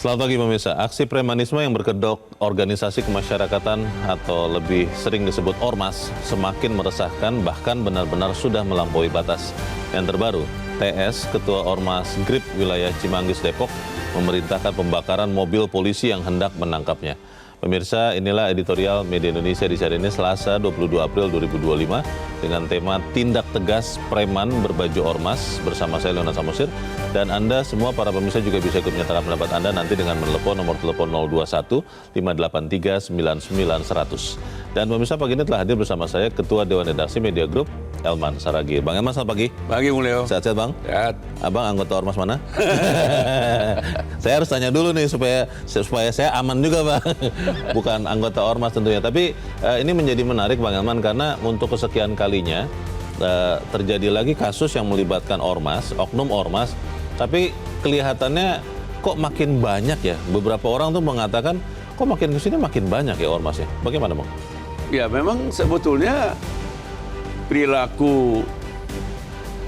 Selamat pagi pemirsa. Aksi premanisme yang berkedok organisasi kemasyarakatan atau lebih sering disebut ormas semakin meresahkan, bahkan benar-benar sudah melampaui batas. Yang terbaru, TS, Ketua Ormas GRIP wilayah Cimanggis Depok, memerintahkan pembakaran mobil polisi yang hendak menangkapnya. Pemirsa, inilah editorial Media Indonesia di hari ini Selasa 22 April 2025 dengan tema Tindak Tegas Preman Berbaju Ormas bersama saya Leona Samosir. Dan Anda semua para pemirsa juga bisa ikut menyatakan pendapat Anda nanti dengan menelepon nomor telepon 021 583 99 100. Dan pemirsa, pagi ini telah hadir bersama saya Ketua Dewan Redaksi Media Group Elman Saragih. Bang Elman, selamat pagi. Pagi, Mulyo. Sehat-sehat, Bang? Sehat. Abang anggota ormas mana? Saya harus tanya dulu nih supaya saya aman juga, Bang. Bukan anggota ormas tentunya. Tapi ini menjadi menarik, Bang Elman, karena untuk kesekian kalinya terjadi lagi kasus yang melibatkan ormas, oknum ormas, tapi kelihatannya kok makin banyak ya. Beberapa orang tuh mengatakan kok makin kesini makin banyak ya ormasnya. Bagaimana, Bang? Ya, memang sebetulnya perilaku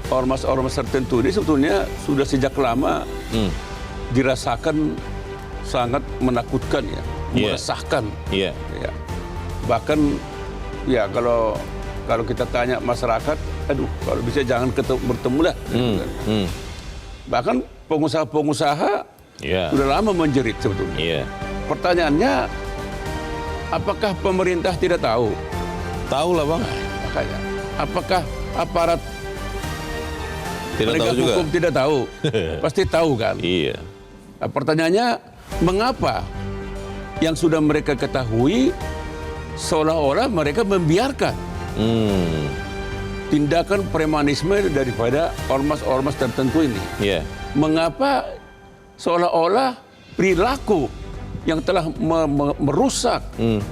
ormas-ormas tertentu ini sebetulnya sudah sejak lama dirasakan sangat menakutkan ya, meresahkan. Iya. Ya. Bahkan ya kalau kita tanya masyarakat, aduh kalau bisa jangan bertemu lah. Gitu kan. Bahkan pengusaha-pengusaha sudah lama menjerit sebetulnya. Pertanyaannya, apakah pemerintah tidak tahu? Tahu lah, Bang. Makanya, apakah aparat Tidak tahu juga. hukum tidak tahu? Pasti tahu kan? Iya. Nah, pertanyaannya, mengapa yang sudah mereka ketahui seolah-olah mereka membiarkan tindakan premanisme daripada ormas-ormas tertentu ini? Iya. Mengapa seolah-olah perilaku yang telah merusak,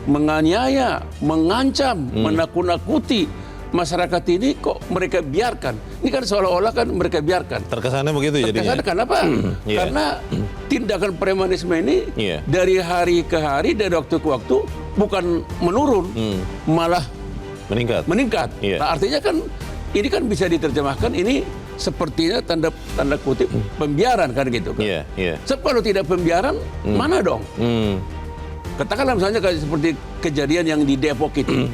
menganiaya, mengancam, menakut-nakuti masyarakat ini kok mereka biarkan? Ini kan seolah-olah kan mereka biarkan. Terkesannya begitu jadinya. Terkesan kenapa? Karena tindakan premanisme ini dari hari ke hari, dari waktu ke waktu bukan menurun, malah meningkat. Nah, artinya kan ini kan bisa diterjemahkan ini sepertinya tanda kutip pembiaran kan gitu kan. Sebab kalau tidak pembiaran, mana dong? Katakanlah misalnya kayak seperti kejadian yang di Depok itu.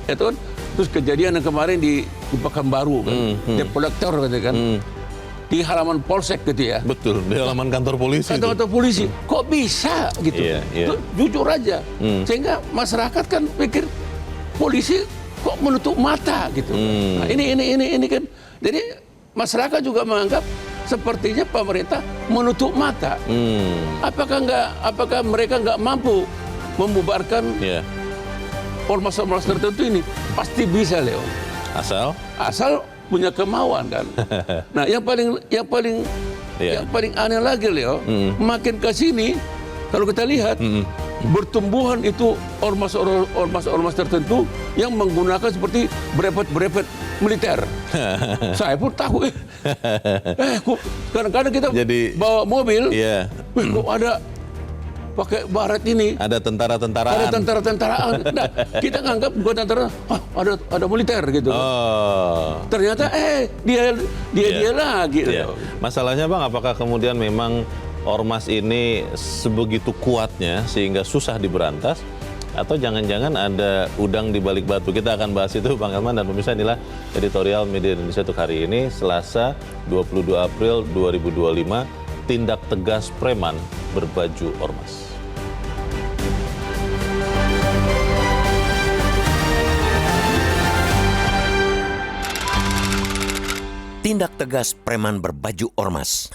Itu kan, terus kejadian yang kemarin di Pekanbaru kan, debt collector gitu kan. Di halaman polsek gitu ya. Betul, di halaman kantor polisi. Kantor polisi. Kok bisa gitu? Itu jujur aja. Sehingga masyarakat kan pikir polisi kok menutup mata gitu. Nah, ini kan. Jadi masyarakat juga menganggap sepertinya pemerintah menutup mata. Apakah mereka nggak mampu membubarkan ormas-ormas tertentu ini? Pasti bisa, Leo. Asal punya kemauan kan. Nah, yang paling aneh lagi, Leo, makin ke sini kalau kita lihat bertumbuhan itu ormas-ormas tertentu yang menggunakan seperti brepet militer. Saya pun tahu. Kadang-kadang kita bawa mobil, kok ada pakai baret ini. Ada tentara-tentaraan. Ada tentara-tentaraan. Nah, kita nganggap bukan tentara, ada militer gitu. Ternyata dia lagi. Masalahnya, Bang, apakah kemudian memang ormas ini sebegitu kuatnya sehingga susah diberantas, atau jangan-jangan ada udang di balik batu? Kita akan bahas itu, Bang Elman, dan pemirsa, inilah editorial Media Indonesia untuk hari ini Selasa 22 April 2025, Tindak Tegas Preman Berbaju Ormas. Tindak tegas preman berbaju ormas.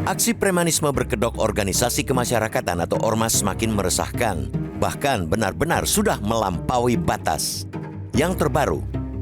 Aksi premanisme berkedok organisasi kemasyarakatan atau ormas semakin meresahkan, bahkan benar-benar sudah melampaui batas. Yang terbaru,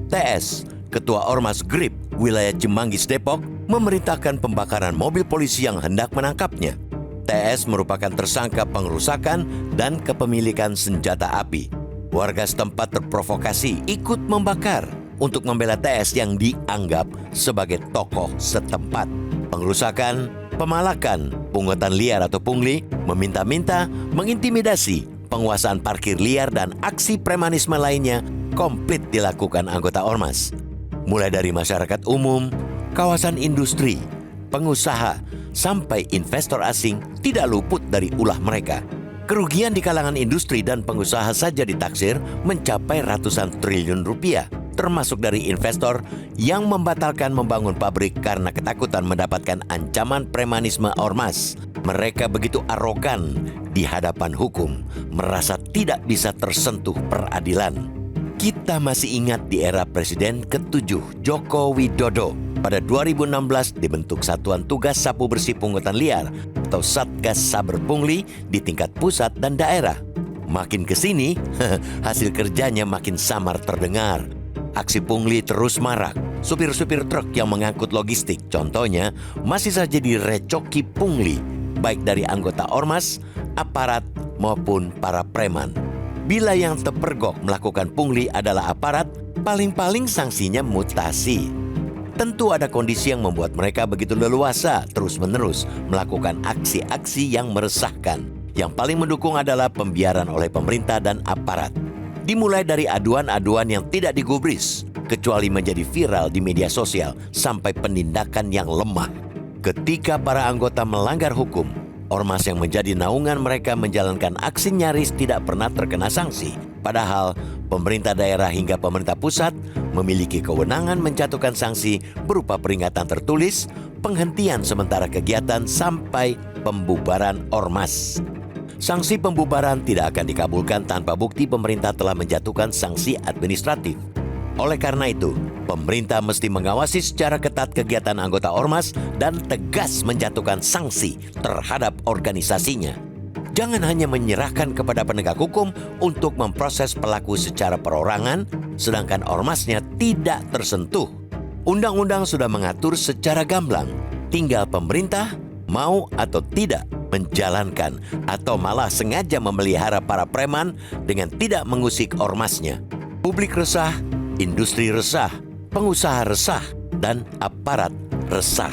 TS, Ketua Ormas GRIP wilayah Cimanggis Depok, memerintahkan pembakaran mobil polisi yang hendak menangkapnya. TS merupakan tersangka pengerusakan dan kepemilikan senjata api. Warga setempat terprovokasi ikut membakar untuk membela TS yang dianggap sebagai tokoh setempat. Pengerusakan, pemalakan, pungutan liar atau pungli, meminta-minta, mengintimidasi, penguasaan parkir liar dan aksi premanisme lainnya komplit dilakukan anggota Ormas. Mulai dari masyarakat umum, kawasan industri, pengusaha, sampai investor asing tidak luput dari ulah mereka. Kerugian di kalangan industri dan pengusaha saja ditaksir mencapai ratusan triliun rupiah, termasuk dari investor yang membatalkan membangun pabrik karena ketakutan mendapatkan ancaman premanisme Ormas. Mereka begitu arogan di hadapan hukum, merasa tidak bisa tersentuh peradilan. Kita masih ingat di era Presiden ke-7 Joko Widodo. Pada 2016 dibentuk Satuan Tugas Sapu Bersih Pungutan Liar atau Satgas Saber Pungli di tingkat pusat dan daerah. Makin ke sini, hasil kerjanya makin samar terdengar. Aksi pungli terus marak. Supir-supir truk yang mengangkut logistik, contohnya, masih saja direcoki pungli, baik dari anggota Ormas, aparat, maupun para preman. Bila yang terpergok melakukan pungli adalah aparat, paling-paling sanksinya mutasi. Tentu ada kondisi yang membuat mereka begitu leluasa terus-menerus melakukan aksi-aksi yang meresahkan. Yang paling mendukung adalah pembiaran oleh pemerintah dan aparat. Dimulai dari aduan-aduan yang tidak digubris, kecuali menjadi viral di media sosial, sampai penindakan yang lemah. Ketika para anggota melanggar hukum, Ormas yang menjadi naungan mereka menjalankan aksi nyaris tidak pernah terkena sanksi. Padahal pemerintah daerah hingga pemerintah pusat memiliki kewenangan menjatuhkan sanksi berupa peringatan tertulis, penghentian sementara kegiatan sampai pembubaran Ormas. Sanksi pembubaran tidak akan dikabulkan tanpa bukti pemerintah telah menjatuhkan sanksi administratif. Oleh karena itu, pemerintah mesti mengawasi secara ketat kegiatan anggota Ormas dan tegas menjatuhkan sanksi terhadap organisasinya. Jangan hanya menyerahkan kepada penegak hukum untuk memproses pelaku secara perorangan, sedangkan Ormasnya tidak tersentuh. Undang-undang sudah mengatur secara gamblang, tinggal pemerintah mau atau tidak menjalankan atau malah sengaja memelihara para preman dengan tidak mengusik Ormasnya. Publik resah, industri resah, pengusaha resah, dan aparat resah.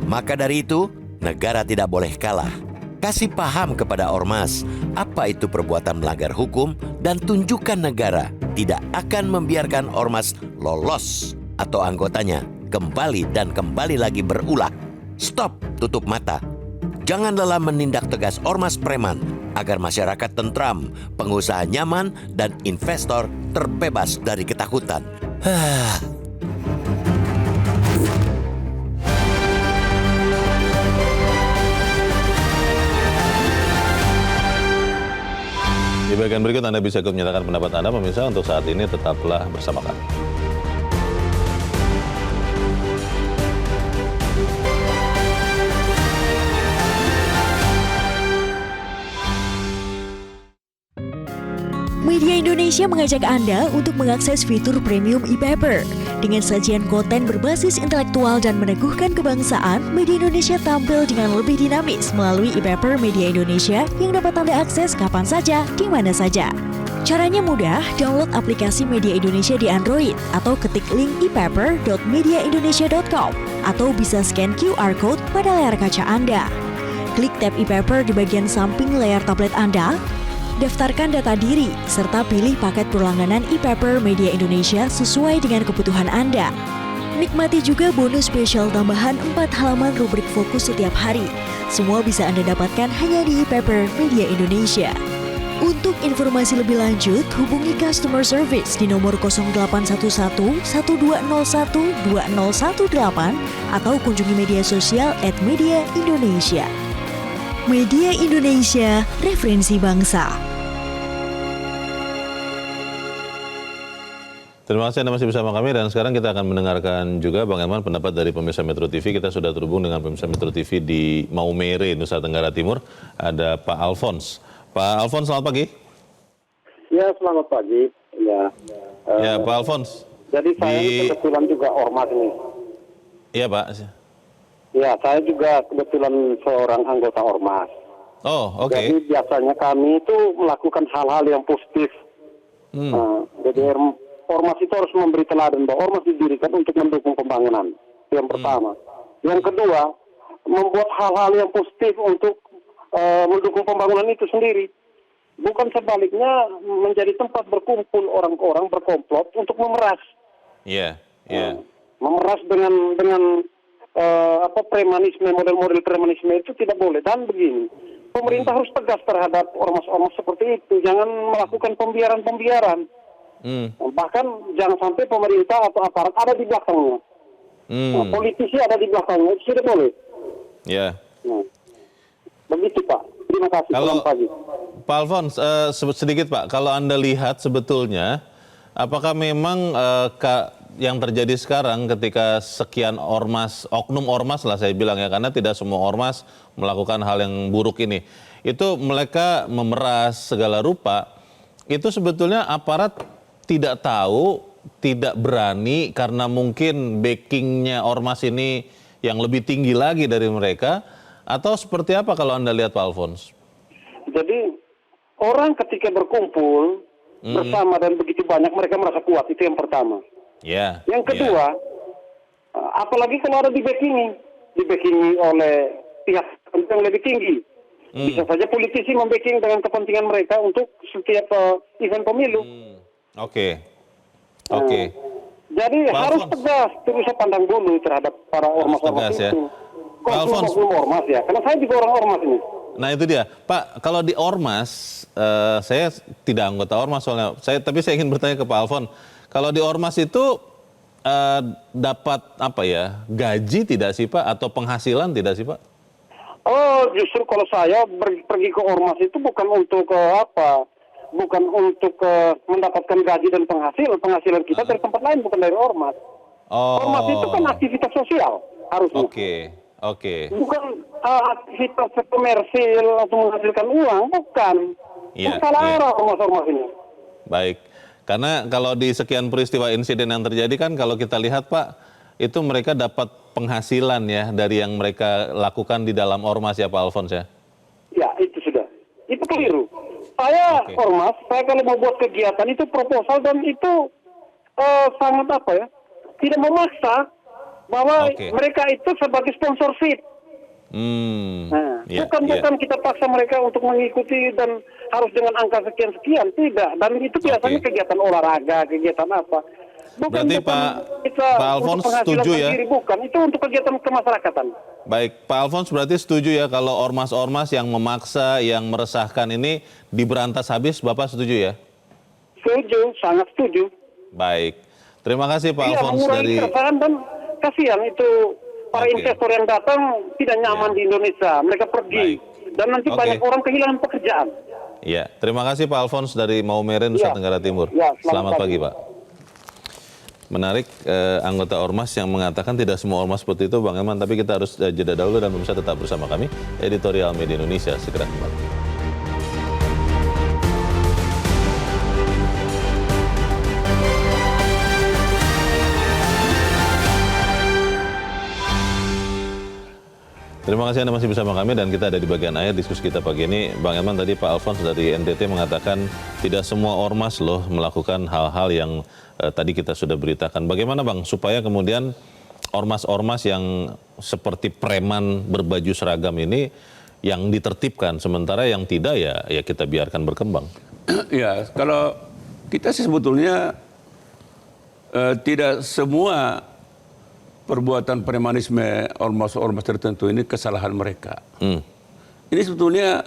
Maka dari itu, negara tidak boleh kalah. Kasih paham kepada Ormas apa itu perbuatan melanggar hukum dan tunjukkan negara tidak akan membiarkan Ormas lolos atau anggotanya kembali dan kembali lagi berulah. Stop, tutup mata. Jangan lelah menindak tegas Ormas preman agar masyarakat tentram, pengusaha nyaman, dan investor terbebas dari ketakutan. Di bagian berikut Anda bisa ikut menyatakan pendapat Anda, pemirsa. Untuk saat ini tetaplah bersama kami. Media Indonesia mengajak Anda untuk mengakses fitur premium e-paper. Dengan sajian konten berbasis intelektual dan meneguhkan kebangsaan, Media Indonesia tampil dengan lebih dinamis melalui e-paper Media Indonesia yang dapat Anda akses kapan saja, di mana saja. Caranya mudah, download aplikasi Media Indonesia di Android atau ketik link e-paper.mediaindonesia.com atau bisa scan QR code pada layar kaca Anda. Klik tab e-paper di bagian samping layar tablet Anda. Daftarkan data diri, serta pilih paket berlangganan e-paper Media Indonesia sesuai dengan kebutuhan Anda. Nikmati juga bonus spesial tambahan 4 halaman rubrik fokus setiap hari. Semua bisa Anda dapatkan hanya di e-paper Media Indonesia. Untuk informasi lebih lanjut, hubungi customer service di nomor 0811 1201 2018 atau kunjungi media sosial @mediaindonesia. Media Indonesia, referensi bangsa. Terima kasih Anda masih bersama kami, dan sekarang kita akan mendengarkan juga bagaimana pendapat dari pemirsa Metro TV. Kita sudah terhubung dengan pemirsa Metro TV di Maumere, Nusa Tenggara Timur. Ada Pak Alphonse. Pak Alphonse, selamat pagi. Ya, selamat pagi. Ya, Pak Alphonse. Jadi saya kebetulan juga Ormas ini. Iya, Pak. Ya, saya juga kebetulan seorang anggota Ormas. Oh, oke. Jadi biasanya kami itu melakukan hal-hal yang positif. Jadi Ormas itu harus memberi teladan bahwa Ormas didirikan untuk mendukung pembangunan. Yang pertama. Yang kedua, membuat hal-hal yang positif untuk mendukung pembangunan itu sendiri. bukan sebaliknya menjadi tempat berkumpul orang-orang berkomplot untuk memeras. Iya, Memeras dengan premanisme, model-model premanisme itu tidak boleh. Dan begini, pemerintah harus tegas terhadap ormas-ormas seperti itu. Jangan melakukan pembiaran-pembiaran. Bahkan jangan sampai pemerintah atau aparat ada di belakangnya. Politisi ada di belakangnya, itu tidak boleh. Ya. Begitu Pak. Terima kasih. Selamat pagi. Pak Alfons, sedikit Pak, kalau Anda lihat sebetulnya, apakah memang yang terjadi sekarang ketika sekian ormas, oknum ormas lah saya bilang ya, karena tidak semua ormas melakukan hal yang buruk ini, itu mereka memeras segala rupa, itu sebetulnya aparat tidak tahu, tidak berani karena mungkin backingnya ormas ini yang lebih tinggi lagi dari mereka, atau seperti apa kalau Anda lihat Pak Alfons? Jadi orang ketika berkumpul bersama dan begitu banyak mereka merasa kuat, itu yang pertama. Ya. Yang kedua, apalagi kalau ada dibackingi oleh pihak yang lebih tinggi. Bisa saja politisi membacking dengan kepentingan mereka untuk setiap event pemilu. Oke. Jadi Pak harus Alfons. tegas, terus pandang dulu terhadap para ormas-ormas tegas, ya. itu. Pak Alfons. Ormas ya, karena saya juga orang ormas ini. Nah itu dia, Pak. Kalau di ormas, saya tidak anggota ormas soalnya. Tapi saya ingin bertanya ke Pak Alfons. Kalau di ormas itu dapat apa ya? Gaji tidak sih Pak? Atau penghasilan tidak sih Pak? Oh, justru kalau saya pergi ke ormas itu bukan untuk bukan untuk mendapatkan gaji dan penghasilan. Penghasilan kita dari tempat lain, bukan dari ormas. Ormas itu kan aktivitas sosial harusnya. Oke. Bukan aktivitas komersil atau menghasilkan uang, bukan. Salah arah ormas-ormas ini. Baik, karena kalau di sekian peristiwa insiden yang terjadi kan kalau kita lihat Pak, itu mereka dapat penghasilan ya dari yang mereka lakukan di dalam ormas ya Pak Alfons ya? Ya, itu sudah. Itu keliru. Saya ormas, saya kalau mau buat kegiatan itu proposal dan itu sangat tidak memaksa bahwa mereka itu sebagai sponsorship. Bukan kita paksa mereka untuk mengikuti dan harus dengan angka sekian-sekian, tidak. Dan itu biasanya kegiatan olahraga, kegiatan apa. Bukan berarti Pak Alfons setuju ya? Bukan, itu untuk kegiatan kemasyarakatan. Baik, Pak Alfons berarti setuju ya kalau ormas-ormas yang memaksa, yang meresahkan ini diberantas habis, Bapak setuju ya? Setuju, sangat setuju. Baik, terima kasih Pak Alfons dari... dan kasihan itu para investor yang datang tidak nyaman di Indonesia, mereka pergi. Dan nanti banyak orang kehilangan pekerjaan. Iya, terima kasih Pak Alfons dari Maumere, Nusa Tenggara Timur. Selamat pagi Pak. Menarik, anggota ormas yang mengatakan tidak semua ormas seperti itu Bang Eman, tapi kita harus jeda dahulu dan pemirsa tetap bersama kami. Editorial Media Indonesia segera kembali. Terima kasih Anda masih bersama kami dan kita ada di bagian akhir diskusi kita pagi ini. Bang Eman tadi Pak Alfons dari NTT mengatakan tidak semua ormas loh melakukan hal-hal yang tadi kita sudah beritakan. Bagaimana Bang supaya kemudian ormas-ormas yang seperti preman berbaju seragam ini yang ditertibkan, sementara yang tidak ya kita biarkan berkembang. Ya, kalau kita sih sebetulnya tidak semua perbuatan premanisme ormas-ormas tertentu ini kesalahan mereka. Ini sebetulnya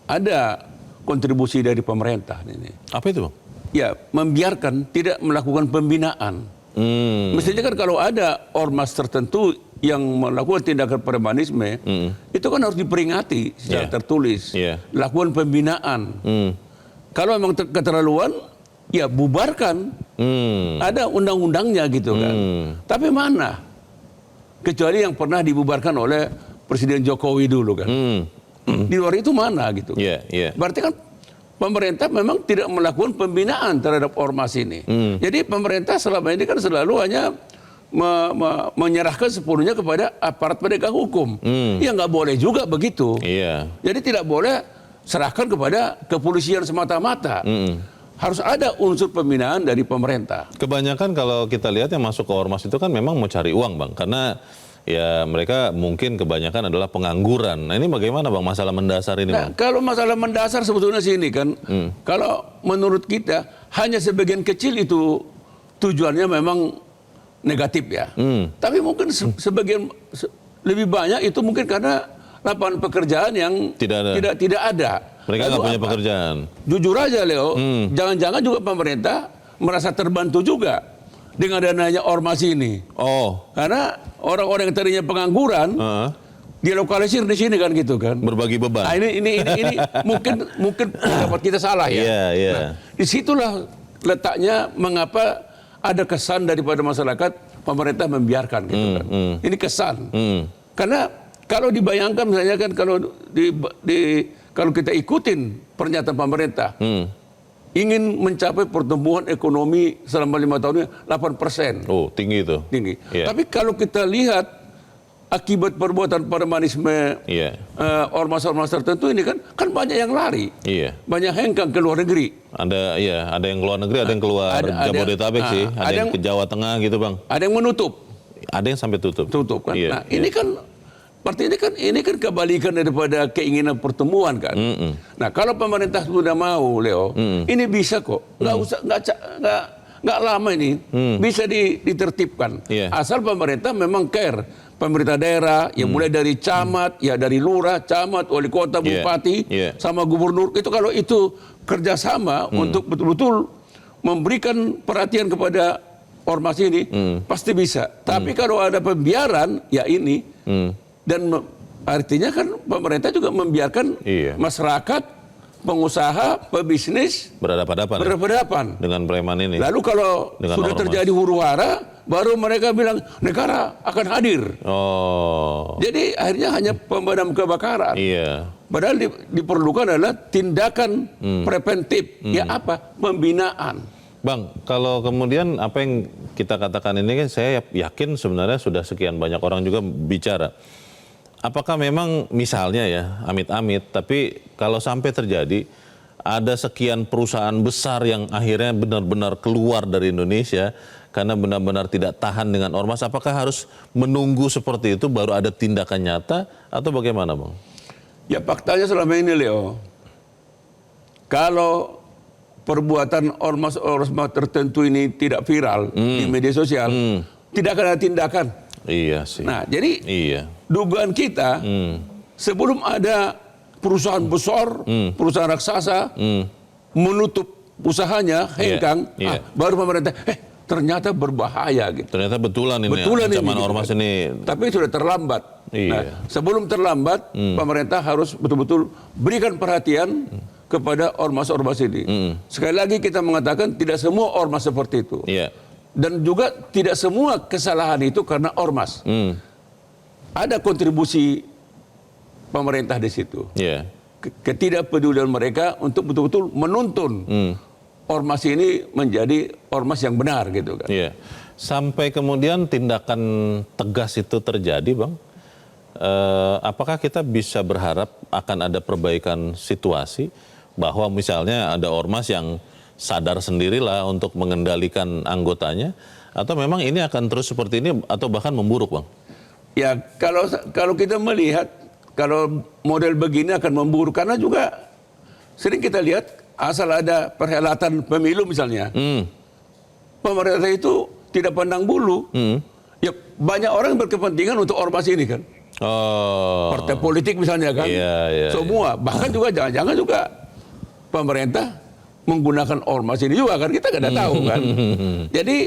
ada kontribusi dari pemerintah ini. Apa itu Bang? Ya, membiarkan tidak melakukan pembinaan. Mestinya kan kalau ada ormas tertentu yang melakukan tindakan premanisme, itu kan harus diperingati secara tertulis. Lakukan pembinaan. Kalau memang keterlaluan, ya bubarkan. Ada undang-undangnya gitu kan. Tapi mana? Kecuali yang pernah dibubarkan oleh Presiden Jokowi dulu kan. Di luar itu mana gitu. Berarti kan pemerintah memang tidak melakukan pembinaan terhadap ormas ini. Jadi pemerintah selama ini kan selalu hanya menyerahkan sepenuhnya kepada aparat penegak hukum. Ya nggak boleh juga begitu. Jadi tidak boleh serahkan kepada kepolisian semata-mata. Harus ada unsur pembinaan dari pemerintah. Kebanyakan kalau kita lihat yang masuk ke ormas itu kan memang mau cari uang Bang. Karena ya mereka mungkin kebanyakan adalah pengangguran. Nah ini bagaimana Bang masalah mendasar ini Nah, Bang? kalau masalah mendasar sebetulnya sini kan, kalau menurut kita hanya sebagian kecil itu tujuannya memang negatif ya. Tapi mungkin sebagian lebih banyak itu mungkin karena lapangan pekerjaan yang tidak ada. Mereka nggak punya pekerjaan. Jujur aja Leo, jangan-jangan juga pemerintah merasa terbantu juga dengan dananya ormas ini. Oh, Karena orang-orang yang tadinya pengangguran dilokalisir di sini kan gitu kan. berbagi beban. Nah, ini mungkin pendapat kita salah ya. Iya, iya. Nah, disitulah letaknya mengapa ada kesan daripada masyarakat pemerintah membiarkan gitu kan. Ini kesan. Karena kalau dibayangkan misalnya kan kalau kalau kita ikutin pernyataan pemerintah, ingin mencapai pertumbuhan ekonomi selama 5 tahun ini 8%. Oh, tinggi itu. Tinggi. Iya. Tapi kalau kita lihat akibat perbuatan premanisme Iya. ormas-ormas tertentu ini kan banyak yang lari. Iya. Banyak hengkang ke luar negeri. Ada yang keluar negeri, ada yang keluar Ada- Jabodetabek sih, ada yang ke Jawa Tengah gitu Bang. Ada yang menutup. Ada yang sampai tutup. Tutup kan. Iya, Nah, iya. ini kan kebalikan daripada keinginan pertemuan kan. Nah, kalau pemerintah sudah mau, Leo, ini bisa kok. Nggak lama ini bisa ditertibkan. Iya. Asal pemerintah memang care. Pemerintah daerah yang mulai dari camat, ya dari lurah, camat, wali kota, Iya, bupati, iya. sama gubernur. Itu kalau itu kerjasama untuk betul-betul memberikan perhatian kepada ormas ini, pasti bisa. Tapi kalau ada pembiaran, ya ini. Dan artinya kan pemerintah juga membiarkan Iya. masyarakat, pengusaha, pebisnis Berhadapan-hadapan ya? berhadapan. Dengan preman ini. Lalu kalau Dengan sudah ormas. terjadi huru-hara, baru mereka bilang negara akan hadir. Oh, Jadi akhirnya hanya pemadam kebakaran. iya. Padahal diperlukan adalah tindakan preventif. Ya apa? Pembinaan. Bang, kalau kemudian apa yang kita katakan ini kan saya yakin sebenarnya sudah sekian banyak orang juga bicara. Apakah memang misalnya ya, amit-amit, tapi kalau sampai terjadi ada sekian perusahaan besar yang akhirnya benar-benar keluar dari Indonesia karena benar-benar tidak tahan dengan ormas, apakah harus menunggu seperti itu baru ada tindakan nyata atau bagaimana Bang? Ya faktanya selama ini Leo, kalau perbuatan ormas-ormas tertentu ini tidak viral di media sosial, tidak akan ada tindakan. Iya sih. Nah, jadi Iya. dugaan kita sebelum ada perusahaan besar, perusahaan raksasa menutup usahanya, hengkang, iya. baru pemerintah, ternyata berbahaya gitu. Ternyata betulan ini Betulan ini, ancaman gitu ormas kan. ini. Tapi sudah terlambat. Iya. Nah, sebelum terlambat, pemerintah harus betul-betul berikan perhatian kepada ormas-ormas ini. Sekali lagi kita mengatakan tidak semua ormas seperti itu. Iya. Dan juga tidak semua kesalahan itu karena ormas. Ada kontribusi pemerintah di situ. Iya. Ketidakpedulian mereka untuk betul-betul menuntun ormas ini menjadi ormas yang benar gitu kan. Iya. Sampai kemudian tindakan tegas itu terjadi, Bang. Apakah kita bisa berharap akan ada perbaikan situasi bahwa misalnya ada ormas yang sadar sendirilah untuk mengendalikan anggotanya, atau memang ini akan terus seperti ini atau bahkan memburuk, Bang? Ya kalau kita melihat kalau model begini akan memburuk karena juga sering kita lihat asal ada perhelatan pemilu misalnya, pemerintah itu tidak pandang bulu. Ya banyak orang berkepentingan untuk ormas ini kan. Oh. Partai politik misalnya kan. Iya, semua bahkan juga jangan-jangan juga pemerintah menggunakan ormas ini juga kan, kita nggak tahu kan. Jadi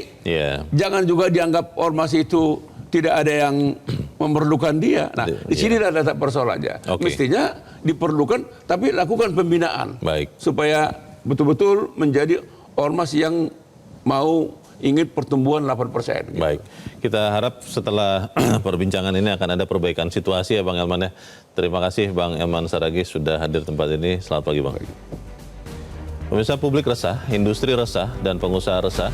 jangan juga dianggap ormas itu tidak ada yang memerlukan dia. Nah, di sini ada persoalannya. Mestinya diperlukan, tapi lakukan pembinaan. Baik. Supaya betul-betul menjadi ormas yang mau ingin pertumbuhan 8%. Gitu. Baik, kita harap setelah perbincangan ini akan ada perbaikan situasi ya Bang Elman ya. Terima kasih Bang Elman Saragih sudah hadir tempat ini. Selamat pagi Bang. Pemirsa, publik resah, industri resah, dan pengusaha resah,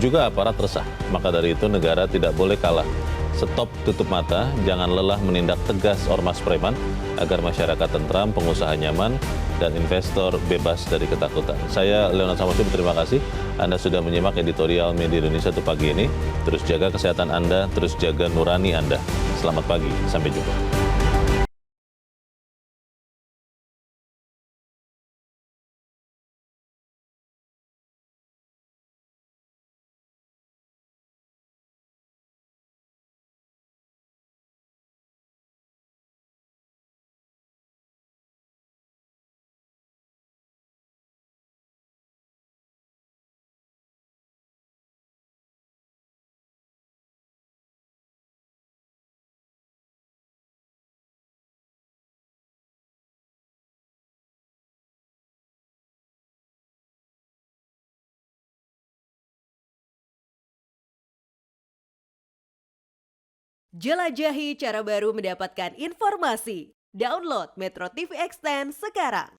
juga aparat resah. Maka dari itu negara tidak boleh kalah. Stop tutup mata, jangan lelah menindak tegas ormas preman agar masyarakat tentram, pengusaha nyaman, dan investor bebas dari ketakutan. Saya Leonard Samosir, terima kasih. Anda sudah menyimak editorial Media Indonesia untuk pagi ini. Terus jaga kesehatan Anda, terus jaga nurani Anda. Selamat pagi, sampai jumpa. Jelajahi cara baru mendapatkan informasi. Download Metro TV Extend sekarang.